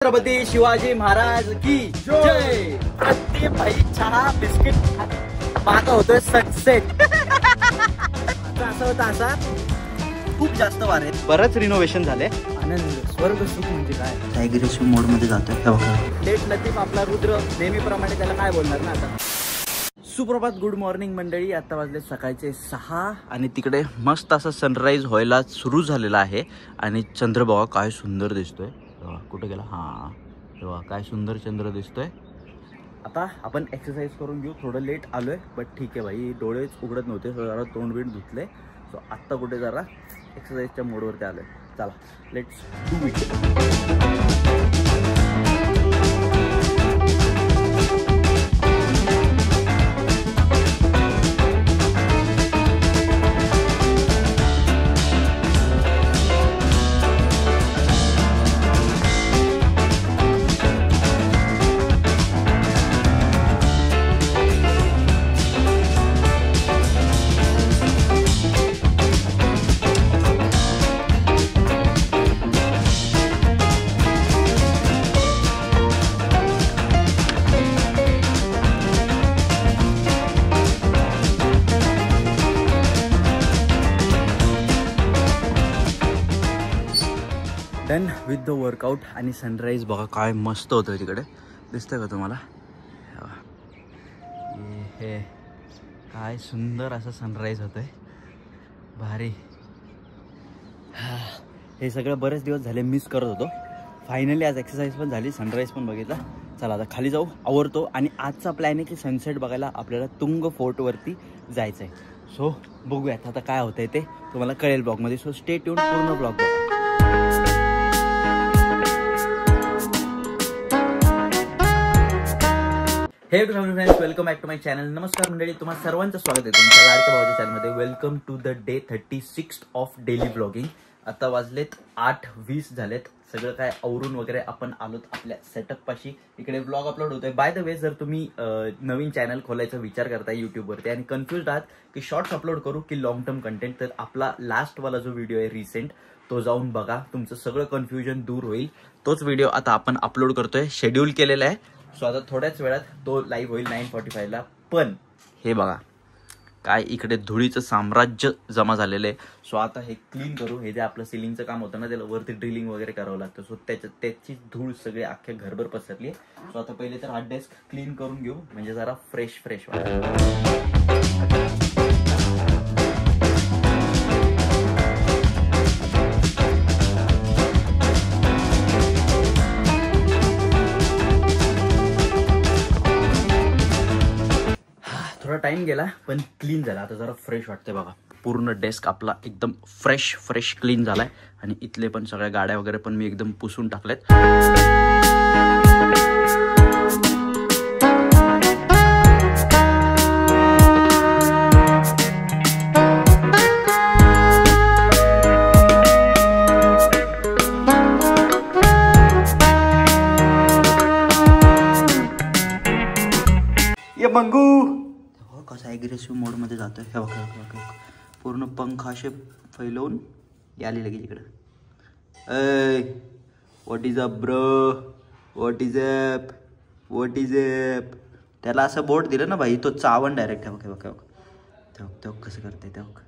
छत्रपती शिवाजी महाराज की जय। प्रत्येक भाई चहा बिस्किट पाहता होतोय सनसेट। असं होतं असा खूप जास्त वारे, बरंच रिनोव्हेशन झाले। आनंद स्वर्ग सुख म्हणजे काय, टायगरेसिव मोड मध्ये जातोय। लेट लतीफ आपला रुद्र नेहमीप्रमाणे त्याला काय बोलणार ना आता। सुप्रभात, गुड मॉर्निंग मंडळी। आता वाजले सकाळचे 6 आणि तिकडे मस्त असा सनराइज व्हायला सुरू झालेला आहे आणि चंद्र बघा काय सुंदर दिसतोय। कुठे गेला, हा तेव्हा काय सुंदर चंद्र दिसतोय। आता आपण एक्सरसाइज करून घेऊ। थोडं लेट आलोय बट ठीक आहे भाई, डोळेच उघडत नव्हते सो जरा तोंड बिंड धुतले। सो आत्ता कुठे जरा एक्सरसाइजच्या मोडवरती आलोय। चला let's do it. Done with the workout आणि सनराइज बघा काय मस्त होतोय तिकडे, दिसतंय का तुम्हाला? हे काय सुंदर असं सनराइज होतोय, भारी। हे सगळं बरेच दिवस झाले मिस करत होतो। फायनली आज एक्सरसाइज पण झाली, सनराइज पण बघितला। चला आता खाली जाऊ, आवरतो। आणि आजचा प्लॅन आहे की सनसेट बघायला आपल्याला तुंग फोर्टवरती जायचं आहे। सो बघूयात आता काय होतंय ते तुम्हाला कळेल ब्लॉगमध्ये। सो स्टे ट्यून, पूर्ण ब्लॉग बघा। Hey friends, welcome back to my channel. नमस्कार मंडळी, तुम्हाला सर्वांचं स्वागत आहे तुमच्या लाडक्या भावाच्या चॅनलमध्ये। Welcome to the day 36 of daily blogging. आता वाजलेत 8:20 झालेत। सगळं काय आवरून वगैरे आपण आलोत आपल्या सेटअप पाशी। इकडे ब्लॉग अपलोड होतोय। बाय द वे, जर तुम्ही नवीन चॅनल खोलायचा विचार करताय युट्यूबवरती आणि कन्फ्युज आहात की शॉर्ट्स अपलोड करू की लॉंग टर्म कंटेंट, तर आपला लास्ट वाला जो व्हिडिओ आहे रिसेंट तो जाऊन बघा, तुमचं सगळं कन्फ्युजन दूर होईल। तोच व्हिडिओ आता आपण अपलोड करतोय, शेड्यूल केलेला आहे। सो आता थोड्याच वेळात तो लाईव्ह होईल 9:45ला। पण हे बघा काय इकडे धुळीचं साम्राज्य जमा झालेलं आहे। सो आता हे क्लीन करू। हे जे आपलं सिलिंगचं काम होतं ना, त्याला वरती ड्रिलिंग वगैरे करावं लागतं। सो त्याची धूळ सगळे अख्ख्या घरभर पसरली आहे। सो आता पहिले तर हा डेस्क क्लीन करून घेऊ, म्हणजे जरा फ्रेश वाटेल। थोडा टाइम गेला पण क्लीन झाला, आता जरा फ्रेश वाटते बघा। पूर्ण डेस्क आपला एकदम फ्रेश क्लीन झालाय आणि इथले पण सगळ्या गाड्या वगैरे पण मी एकदम पुसून टाकल्यात। ये मंगू कसा ॲग्रेसिव्ह मोड मध्ये जातोय। हे बघा पूर्ण पंख असे फैलवून याली लगेच इकडे। What is up bro, what is up. त्याला असं बोट दिलं ना भाई, तो चावण डायरेक्ट। हे बघा ते कसं करते ते बघ।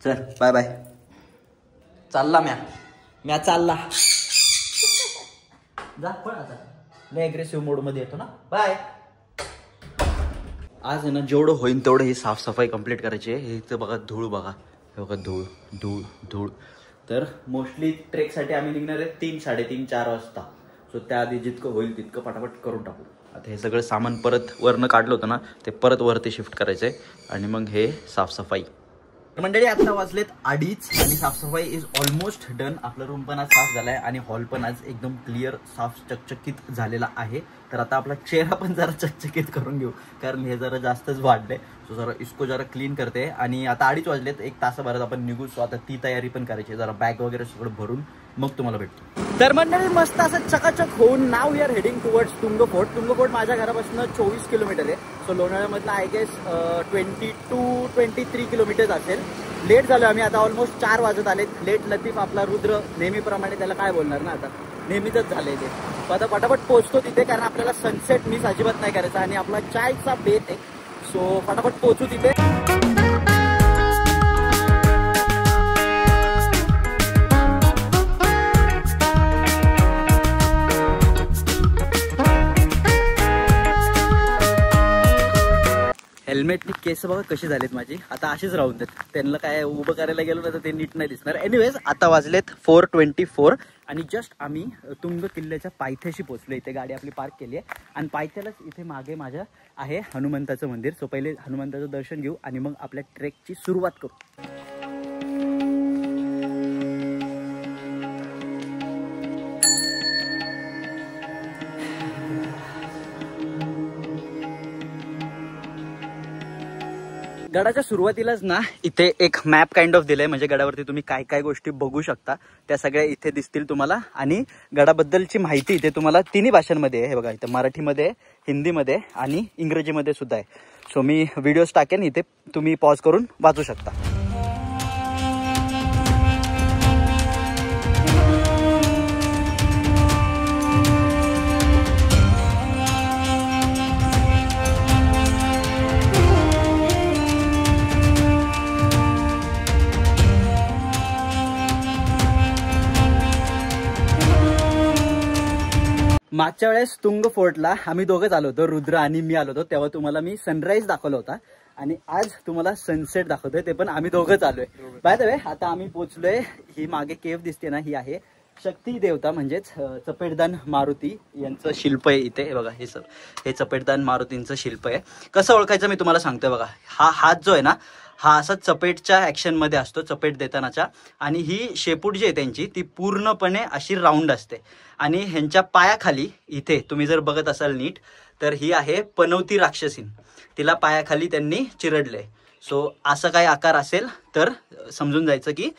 चल बाय बाय, चालला म्या चालला जा। पण आता लय ॲग्रेसिव्ह मोड मध्ये येतो ना, बाय। आज आहे ना जेवढं होईल तेवढं ही साफसफाई कंप्लीट करायची आहे। हे तर बघा धूळ, बघा हे बघा धूळ। तर मोस्टली ट्रेकसाठी आम्ही निघणार आहे 3-3:30 4 वाजता। सो त्याआधी जितकं होईल तितकं पटापट करून टाकू। आता हे सगळं सामान परत वरनं काढलं होतं ना, ते परत वरती शिफ्ट करायचं आहे आणि मग हे साफसफाई। मंडळी आता वाजलेत 2:30 आणि साफसफाई इज ऑलमोस्ट डन। आपला रूम पण आज साफ झालाय आणि हॉल पण आज एकदम क्लिअर साफ चकचकीत झालेला आहे। तर आता आपला चेहरा पण जरा चकचकीत करून घेऊ, कारण हे जरा जास्तच वाढले। सो जरा इसको जरा क्लीन करते आणि आता 2:30 वाजलेत, 1 तासाभरात आपण निघू। सो आता ती तयारी पण करायची, जरा बॅग वगैरे सगळं भरून मग तुम्हाला भेटतो। तर मंडळी मस्त असं चकाचक होऊन नाव we are heading towards Tung fort. Tung fort माझ्या घरापासून 24 किलोमीटर आहे। सो लोणावळ्यामधला आय गेस 22-23 किलोमीटर असेल। लेट झालो आम्ही, आता ऑलमोस्ट 4 वाजत आलेत। लेट लतीफ आपला रुद्र नेहमीप्रमाणे त्याला काय बोलणार ना आता। नेहमीच झालंय ते. आता फटाफट पोहोचतो तिथे, कारण आपल्याला सनसेट मिस अजिबात नाही करायचा आणि आपला चायचा बेत आहे. सो फटाफट पोहोचू तिथे. हेल्मेटनी केस बघा कशी झालीत माझी. आता अशीच राहून देत, त्यांना काय उभं करायला गेलो ना तर ते नीट नाही दिसणार. एनिवेज आता वाजलेत 4:24 आणि जस्ट आम्ही तुंग किल्ल्याच्या पायथ्याशी पोहोचलो. इथे गाडी आपली पार्क केली आहे आणि पायथ्यालाच इथे मागे माझ्या आहे हनुमंताचं मंदिर. सो पहिले हनुमंताचं दर्शन घेऊ आणि मग आपल्या ट्रेकची सुरुवात करू. गडाच्या सुरुवातीलाच ना इथे एक मॅप काइंड ऑफ दिलंय, म्हणजे गडावरती तुम्ही काय काय गोष्टी बघू शकता त्या सगळ्या इथे दिसतील तुम्हाला. आणि गडाबद्दलची माहिती इथे तुम्हाला तिन्ही भाषांमध्ये आहे. हे बघा इथे मराठीमध्ये, हिंदीमध्ये आणि इंग्रजीमध्ये सुद्धा आहे. सो मी व्हिडिओज टाकेन, इथे तुम्ही पॉज करून वाचू शकता. मागच्या वेळेस तुंग फोर्टला आम्ही दोघंच आलो होतो, रुद्र आणि मी आलो होतो. तेव्हा तुम्हाला मी सनराईज दाखवला होता आणि आज तुम्हाला सनसेट दाखवतोय, ते पण आम्ही दोघंच आलोय. बाय द वे आता आम्ही पोहोचलोय. ही मागे केव्ह दिसते ना, ही आहे शक्ती देवता म्हणजेच चपेटदान मारुती यांचं शिल्प आहे इथे. बघा हे चपेटदान मारुतींचं शिल्प आहे. कसं ओळखायचं मी तुम्हाला सांगतोय. बघा हा हात जो आहे ना, हा असा चपेटच्या ॲक्शनमध्ये असतो, चपेट देतानाच्या. आणि ही शेपूट जी आहे त्यांची ती पूर्णपणे अशी राऊंड असते. आणि ह्यांच्या पायाखाली इथे तुम्ही जर बघत असाल नीट तर ही आहे पनवती राक्षसीन, तिला पायाखाली त्यांनी चिरडले. सो असं काही आकार असेल तर समजून जायचं की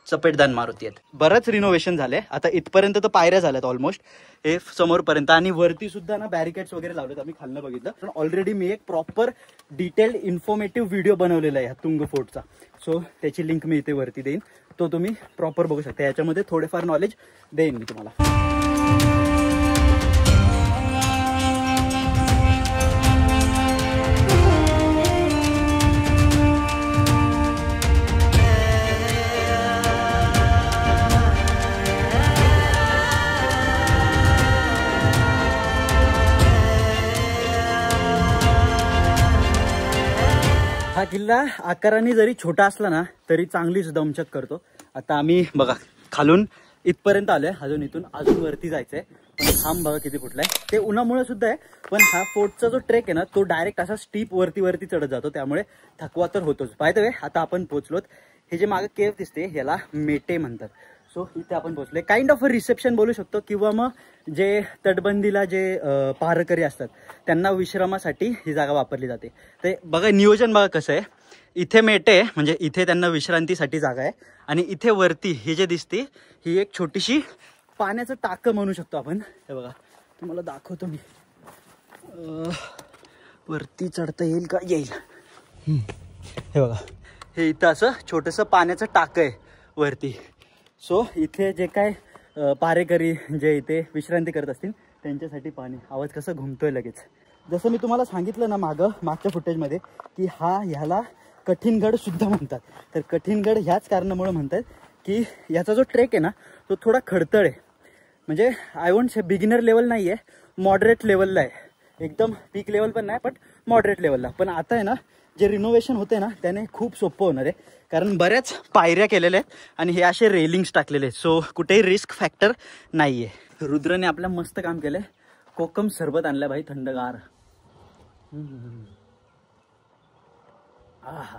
चपेटदान मारुती आहेत. बरंच रिनोव्हेशन झाले आता. इथपर्यंत तर पायऱ्या झाल्यात ऑलमोस्ट, हे समोरपर्यंत. आणि वरती सुद्धा ना बॅरिकेड्स वगैरे लावलेत. आम्ही खाल्लं बघितलं, पण ऑलरेडी मी एक प्रॉपर डिटेल्ड इन्फॉर्मेटिव्ह व्हिडिओ बनवलेला आहे तुंग फोर्टचा. सो त्याची लिंक मी इथे वरती देईन, तो तुम्ही प्रॉपर बघू शकता. याच्यामध्ये थोडेफार नॉलेज देईन मी तुम्हाला. हा किल्ला आकाराने जरी छोटा असला ना तरी चांगलीच दमछक करतो. आता आम्ही बघा खालून इथपर्यंत आलोय, अजून वरती जायचंय. पण खांब बघा किती फुटलाय, ते उन्हामुळे सुद्धा आहे. पण हा फोर्टचा जो ट्रेक आहे ना तो डायरेक्ट असा स्टीप वरती चढत जातो, त्यामुळे थकवा तर होतोच. बाय द वे आता आपण पोहोचलोत. हे जे मागे केव्ह दिसते याला मेटे म्हणतात. सो इथे आपण पोहोचलोय. काइंड ऑफ अ रिसेप्शन बोलू शकतो, किंवा मग जे तटबंदीला जे पहारेकरी असतात त्यांना विश्रामासाठी ही जागा वापरली जाते. ते बघा नियोजन बघा कसं आहे. इथे मेटे म्हणजे इथे त्यांना विश्रांतीसाठी जागा आहे. आणि इथे वरती ही जे दिसते ही एक छोटीशी पाण्याचं टाकं म्हणू शकतो आपण. हे बघा तुम्हाला दाखवतो मी. वरती चढता येईल का? येईल. हे बघा हे इथं असं छोटंसं पाण्याचं टाकं आहे वरती. सो इथे जे काय पहारेकरी जे इथे विश्रांती करत असतील त्यांच्यासाठी पाणी. आवाज कसं घुमतोय लगेच. जसं मी तुम्हाला सांगितलं ना मागच्या फुटेजमध्ये की ह्याला कठीणगड सुद्धा म्हणतात. तर कठीणगड ह्याच कारणामुळे म्हणतात की याचा जो ट्रेक आहे ना तो थोडा खडतळ आहे. म्हणजे I won't say beginner level नाही आहे, मॉडरेट लेवलला आहे. एकदम पीक लेवल पण नाही, पण मॉडरेट लेवलला. पण आता आहे ना जे रिनोव्हेशन होते ना त्याने खूप सोपं होणार आहे, कारण बऱ्याच पायऱ्या केलेल्या आहेत आणि हे असे रेलिंग्स टाकलेले आहेत. सो कुठेही रिस्क फॅक्टर नाही आहे. रुद्रने आपलं मस्त काम केलंय. कोकम सरबत आणलं भाई थंडगार. आहा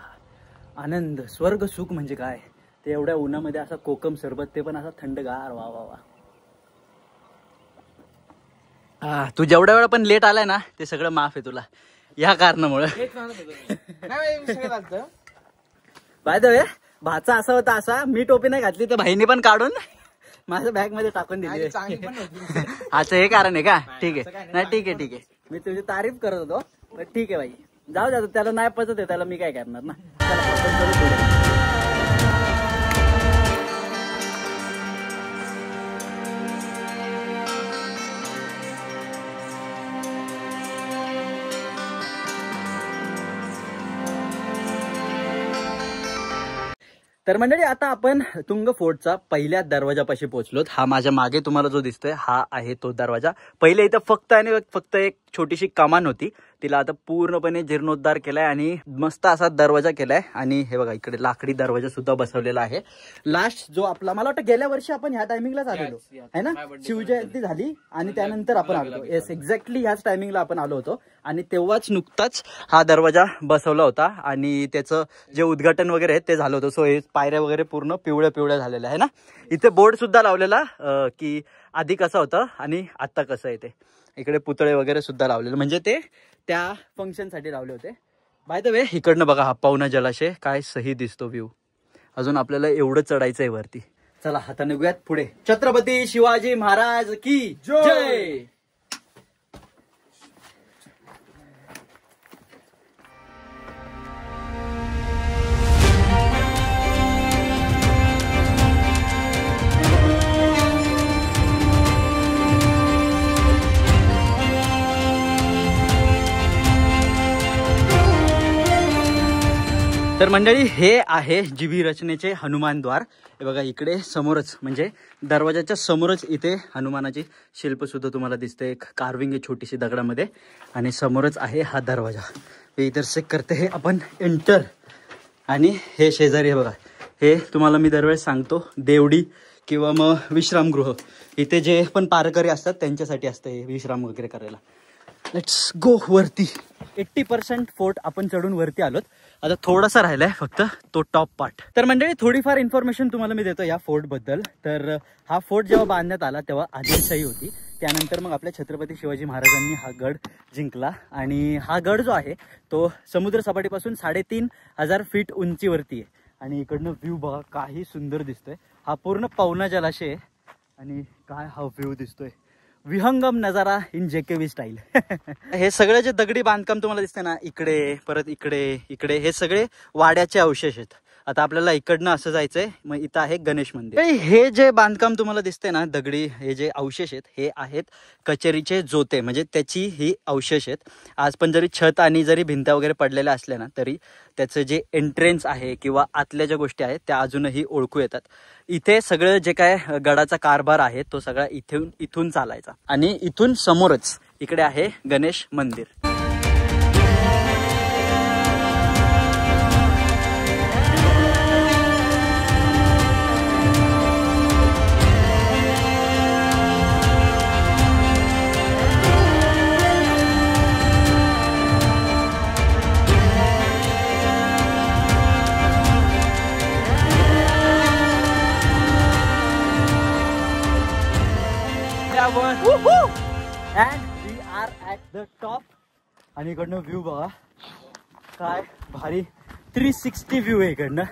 आनंद, स्वर्ग सुख म्हणजे काय ते. एवढ्या उन्हामध्ये असा कोकम सरबत, ते पण असा थंडगार. वा वा वा. तू जेवढ्या वेळा पण लेट आलाय ना ते सगळं माफ आहे तुला या कारणामुळे. बाय द वे भाचा असा होता असा, मी टोपी नाही घातली तर भाईने पण काढून माझ्या बॅग मध्ये टाकून दिली. अच्छा हे कारण आहे का? ठीक आहे. नाही ठीक आहे मी तुझी तारीफ करत होतो. पण ठीक आहे भाई, जाऊ द्या. त्याला नाही पचत आहे, त्याला मी काय करणार ना. तर मंडळी आता आपण तुंग फोर्टचा पहिल्या दरवाजापाशी पोहोचलोत. हा माझ्या मागे तुम्हाला जो दिसतोय हा आहे तो दरवाजा. पहिले इथं फक्त एक छोटीशी कमान होती, तिला आता पूर्णपणे जीर्णोद्धार केलाय आणि मस्त असा दरवाजा केलाय. आणि हे बघा इकडे लाकडी दरवाजा सुद्धा बसवलेला आहे. लास्ट जो आपला मला वाटतं गेल्या वर्षी आपण ह्या टायमिंगलाच आलेलो आहे ना, शिवजयंती झाली आणि त्यानंतर आपण आलो. येस एक्झॅक्टली ह्याच टायमिंगला आपण आलो होतो आणि तेव्हाच नुकताच हा दरवाजा बसवला होता आणि त्याचं जे उद्घाटन वगैरे आहे ते झालं होतं. सो हे पायऱ्या वगैरे पूर्ण पिवळ्या झालेल्या आहे ना. इथे बोर्ड सुद्धा लावलेला की आधी कसं होतं आणि आता कसं आहे ते. इकडे पुतळे वगैरे सुद्धा लावलेले, म्हणजे ते त्या फंक्शन साठी लावले होते. बाय द वे इकडनं बघा हा पवना जलाशय काय सही दिसतो व्ह्यू. अजून आपल्याला एवढं चढायचंय वरती. चला आता निघूयात पुढे. छत्रपती शिवाजी महाराज की जय. तर मंडळी हे आहे जीवी रचनेचे हनुमान द्वार. हे बघा इकडे समोरच, म्हणजे दरवाजाच्या समोरच इथे हनुमानाची शिल्प सुद्धा तुम्हाला दिसते. एक कार्विंग आहे छोटीशी दगडामध्ये आणि समोरच आहे हा दरवाजा. इतर चेक करते हे आपण एंटर. आणि हे शेजारी हे बघा, हे तुम्हाला मी दरवेळेस सांगतो देवडी किंवा मग विश्रामगृह. इथे जे पण पारकरी असतात त्यांच्यासाठी असतं हे विश्राम वगैरे करायला. लेट्स गो वरती. 80% फोर्ट आपण चढून वरती आलोत. आता थोडासा राहिलाय फक्त तो टॉप पार्ट. तर मंडळी थोडीफार इन्फॉर्मेशन तुम्हाला मी देतो या फोर्ट बद्दल. तर हा फोर्ट जेव्हा बांधण्यात आला तेव्हा आदिलशाही होती. त्यानंतर मग आपल्या छत्रपती शिवाजी महाराजांनी हा गड जिंकला आणि हा गड जो आहे तो समुद्र सपाटीपासून 3,500 फीट उंचीवरती आहे. आणि इकडनं व्ह्यू बघा काही सुंदर दिसतोय. हा पूर्ण पवना जलाशय आहे आणि काय हा व्ह्यू दिसतोय. विहंगम नजारा इन JKV स्टाईल. हे सगळे जे दगडी बांधकाम तुम्हाला दिसते ना, इकडे परत इकडे हे सगळे वाड्याचे अवशेष आहेत. आता आपल्याला इकडनं असं जायचंय. मग इथं आहे गणेश मंदिर. हे जे बांधकाम तुम्हाला दिसते ना दगडी, हे जे अवशेष आहेत हे आहेत कचेरीचे जोते, म्हणजे त्याची ही अवशेष आहेत. आज पण जरी छत आणि जरी भिंत्या वगैरे पडलेल्या असल्या ना तरी त्याचं जे एंट्रेन्स आहे किंवा आतल्या ज्या गोष्टी आहेत त्या अजूनही ओळखू येतात. इथे सगळं जे काय गडाचा कारभार आहे तो सगळा इथून चालायचा. आणि इथून समोरच इकडे आहे गणेश मंदिर. And we are at the top. आणि इकडनं व्ह्यू बघा काय भारी 360 व्ह्यू आहे इकडनं.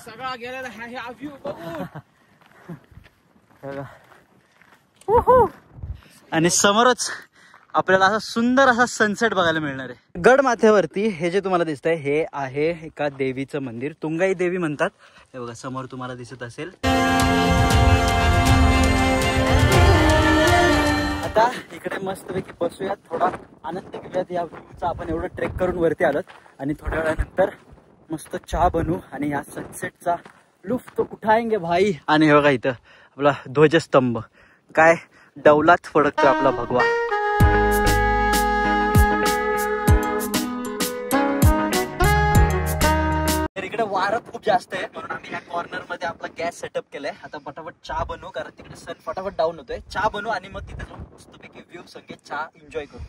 सगळा गेलेला हा व्ह्यू बघू. आणि समोरच आपल्याला असा सुंदर असा सनसेट बघायला मिळणार आहे. गड माथ्यावरती हे जे तुम्हाला दिसतंय हे आहे एका देवीचं मंदिर. तुंगाई देवी म्हणतात. हे बघा समोर तुम्हाला दिसत असेल. आता इकडे मस्तपैकी बसूयात, थोडा आनंद घेऊयात या व्ह्यूचा. आपण एवढं ट्रेक करून वरती आलोत आणि थोड्या वेळानंतर मस्त चहा बनवू आणि या सनसेटचा लुफ्त उठाएंगे भाई. आणि हे बघा इथं आपला ध्वजस्तंभ काय डौलात फडकतो आपला भगवा. इकडे वारं खूप जास्त आहे म्हणून आम्ही ह्या कॉर्नर मध्ये आपला गॅस सेटअप केलाय. आता फटाफट चहा बनवू कारण तिकडे सन फटाफट डाऊन होतोय. चहा बनवू आणि मग तिथे जाऊन मस्तपैकी व्ह्यू संगीत चहा एन्जॉय करू.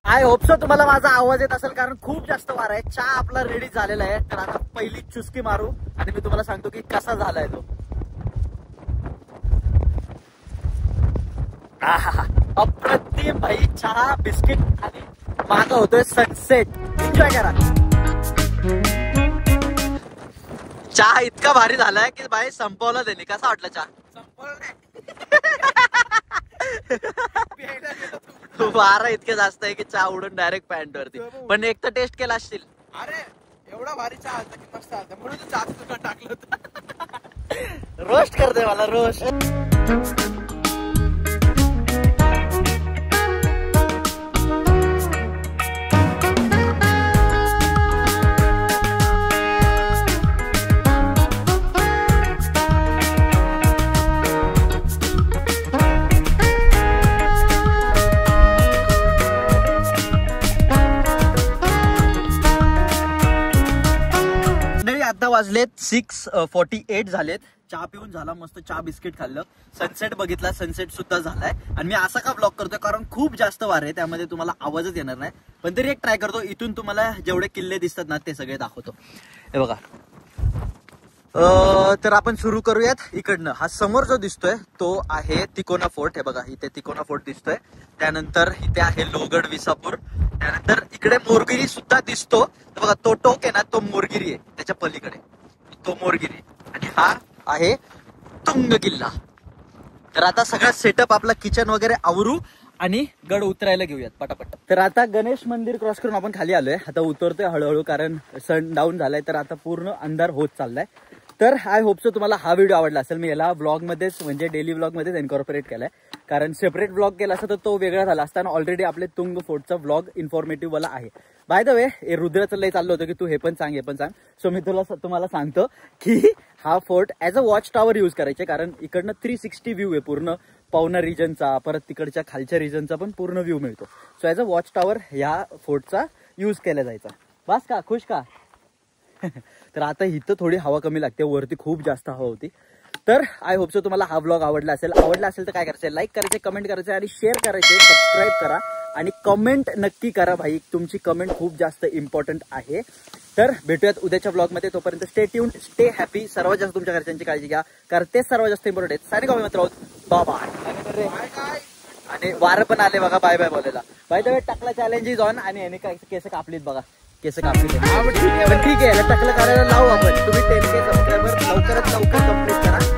आय होप सो तुम्हाला माझा आवाज येत असेल कारण खूप जास्त वारा आहे. चहा आपला रेडी झालेला आहे. तर आता पहिली चुस्की मारू आणि मी तुम्हाला सांगतो की कसा झालाय तो. अप्रतिम भाई. चहा बिस्किट आणि मागं होतोय सनसेट. एन्जॉय करा. चहा इतका भारी झालाय की बाई संपवला त्यांनी. कसा वाटला चहा? वारा इतके जास्त आहे की चहा उडून डायरेक्ट पॅन्ट वरती. पण एक तर टेस्ट केला असतील. अरे एवढा भारी चहा आलता की मस्त आलता म्हणून तर जास्त टाकलं होतं. रोस्ट करते मला रोस्ट. आता वाजलेत 6:48 झालेत. चहा पिऊन झाला, मस्त चहा बिस्किट खाल्लं, सनसेट बघितला, सनसेट सुद्धा झालाय. आणि मी असा का ब्लॉग करतोय कारण खूप जास्त वार आहे, त्यामध्ये तुम्हाला आवाजच येणार नाही. पण तरी एक ट्राय करतो, इथून तुम्हाला जेवढे किल्ले दिसतात ना ते सगळे दाखवतो. हे बघा. तर आपण सुरू करूयात इकडनं. हा समोर जो दिसतोय तो आहे तिकोना फोर्ट. हे बघा, इथे तिकोना फोर्ट दिसतोय. त्यानंतर इथे आहे लोहगड विसापूर. त्यानंतर इकडे मोरगिरी सुद्धा दिसतो. बघा, तो टोक आहे ना, तो मोरगिरी आहे. त्याच्या पलीकडे तो मोरगिरी. आणि हा आहे तुंग किल्ला. तर आता सगळा सेटअप आपला किचन वगैरे आवरू आणि गड उतरायला घेऊयात पटापट. तर आता गणेश मंदिर क्रॉस करून आपण खाली आलोय. आता उतरतोय हळूहळू कारण सन डाऊन झालाय. तर आता पूर्ण अंधार होत चाललाय. तर आय होप सो तुम्हाला हा व्हिडिओ आवडला असेल. मी याला ब्लॉग मध्येच म्हणजे डेली ब्लॉग मध्येच इन्कॉर्पोरेट केलाय. कारण सेपरेट ब्लॉग केला असता तर तो वेगळा झाला असता. ऑलरेडी आपले तुंग फोर्टचा ब्लॉग इन्फॉर्मेटिव्ह वाला आहे. बाय द वे, रुद्राचं लय चाललं होतं की तू हे पण सांग, हे पण सांग. सो मी तुम्हाला सांगतो की हा fort as a watch tower use करायचे. कारण इकडनं 360 व्ह्यू आहे पूर्ण पवना रिजनचा, परत तिकडच्या खालच्या रिजनचा पण पूर्ण व्ह्यू मिळतो. So as a watch tower ह्या फोर्टचा यूज केला जायचा. बस का, खुश का? तर आता इथं थोडी हवा कमी लागते, वरती खूप जास्त हवा होती. तर आय होप सो तुम्हाला हा ब्लॉग आवडला असेल तर काय करायचं, लाईक करायचे, कमेंट करायचे आणि शेअर करायचे, सबस्क्राईब करा आणि कमेंट नक्की करा भाई. तुमची कमेंट खूप जास्त इम्पॉर्टंट आहे. तर भेटूयात उद्याच्या ब्लॉगमध्ये. तोपर्यंत स्टे ट्यून, स्टे हॅपी. सर्वात जास्त तुमच्या घरच्यांची काळजी घ्या कारण तेच सर्वात जास्त इम्पॉर्टंट आहे. सारे कॉमेंट मित्र आहोत. बाय. आणि वारं पण आले बघा बाय बाय बोलायला. बाय द वे, टकला चॅलेंज इज ऑन. आणि याने काय केस कापलीत बघा, केस कापली. ठीक आहे, टाकलं करायला लावू आपण. तुम्ही 10K सबस्क्रायबर लवकरात लवकर कंप्लीट करा.